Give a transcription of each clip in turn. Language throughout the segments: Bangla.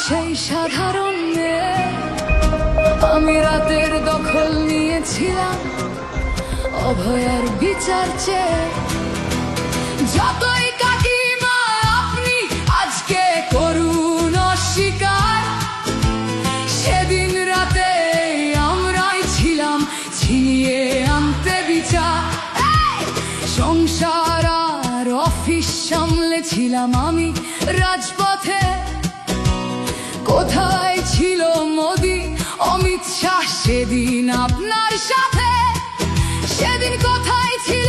সেই সাধারণ মেয়ে, আমি রাতের দখল নিয়েছিলাম অভয়ার বিচার চেয়ে। যতই কাকিমা আপনি আজকে করুন অস্বীকার, সেদিন রাতে আমরাই ছিলাম ছিনিয়ে আনতে বিচার। সংসার আর অফিস সামলেছিলাম আমি রাজপথে। কোথায় ছিল মোদি অমিত শাহ সেদিন আপনার সাথে? সেদিন কোথায় ছিল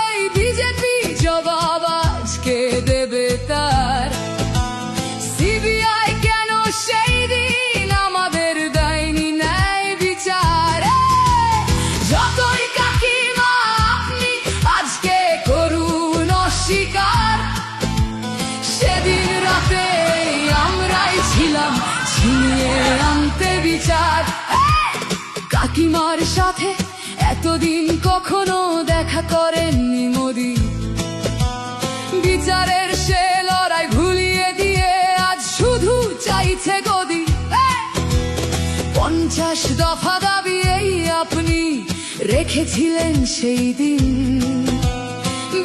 এই বিজেপি? জবাব আজকে দেবে তার। সিবিআই কেন সেই দিন আমাদের দেয়নি ন্যায় বিচার? যতই কাকিমা আপনি আজকে করুন অস্বীকার, সেদিন রাতে আমরাই ছিলাম ছিনিয়ে আনতে বিচার। কাকিমার সাথে এতদিন কখনো দেখা করেননি মোদি, বিচারের সে লড়াই ভুলিয়ে দিয়ে আজ শুধু চাইছে গদি। 50 দফা দাবি এই আপনি রেখেছিলেন সেই দিন,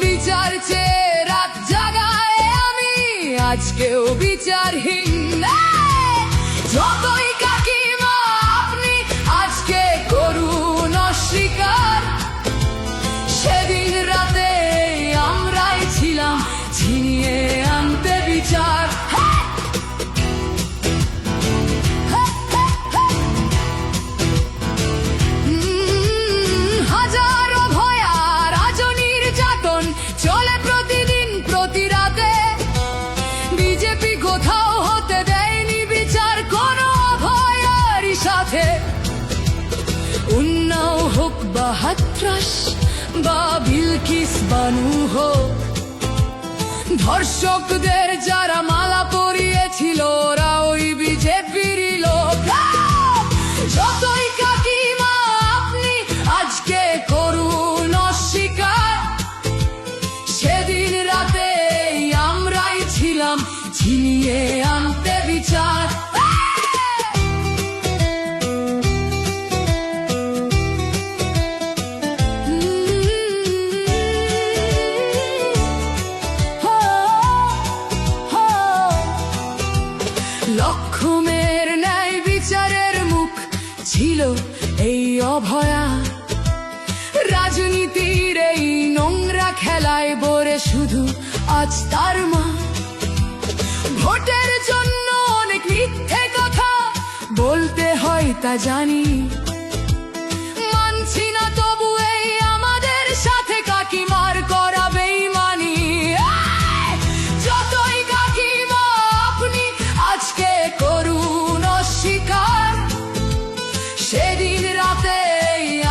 বিচার চেয়ে রাত জাগায় আমি আজকেও বিচারহীন। যতই কাকিমা আপনি আজকে করুন অস্বীকার, সেদিন রাতে আমরাই ছিলাম ছিনিয়ে আনতে বিচার। হাজারো ভয়া রাজনীর যাতন চলে প্রতিদিন প্রতি রাতে। বিজেপি কোথাও হতে দেয়নি বিচার কোনো ভয়ারই সাথে। উন্নাও হোক বা হাতরাস বা বিলকিস বানু হোক, ধর্ষকদের যারা মালা পরিয়েছিল ওরা ওই বিজেপিরই লোক। যতই কাকিমা আপনি আজকে করুন অস্বীকার, সেদিন রাতে আমরাই ছিলাম ছিনিয়ে আনতে বিচার। লক্ষ্যমের ন্যায় বিচারের মুখ ছিল এই অভয়া। রাজনীতির এই নোংরা খেলায় বরে শুধু আজ তার মা। ভোটের জন্য অনেক মিথ্যে কথা বলতে হয় তা জানি, মানছি না তবু এই আমাদের সাথে কাকিমার করা বেইমানি। যতই কাকিমা আপনি আজকে করুন অস্বীকার, সেদিন রাতে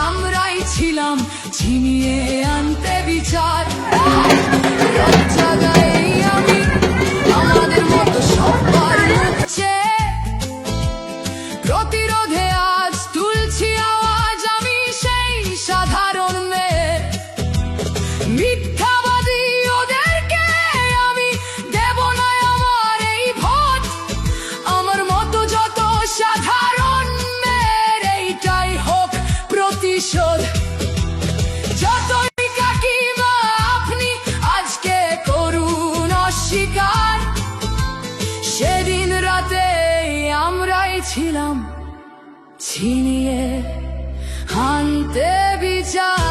আমরাই ছিলাম ছিনিয়ে আনতে বিচার। জায়গায় আমি আমাদের মতো সবার মুখছে প্রতিরোধে আজ তুলছি আওয়াজ আমি সেই সাধারণ মেয়ে। মিথ্যাবাদী ওদেরকে আমি দেব না আমার এই ভোট। আমার মতো যত সাধারণ মেয়ের এইটাই হোক প্রতিশোধ। যতই কাকিমা আপনি আজকে করুন অস্বীকার, সেদিন রাতে আমরাই ছিলাম ছিনিয়ে আনতে বিচার।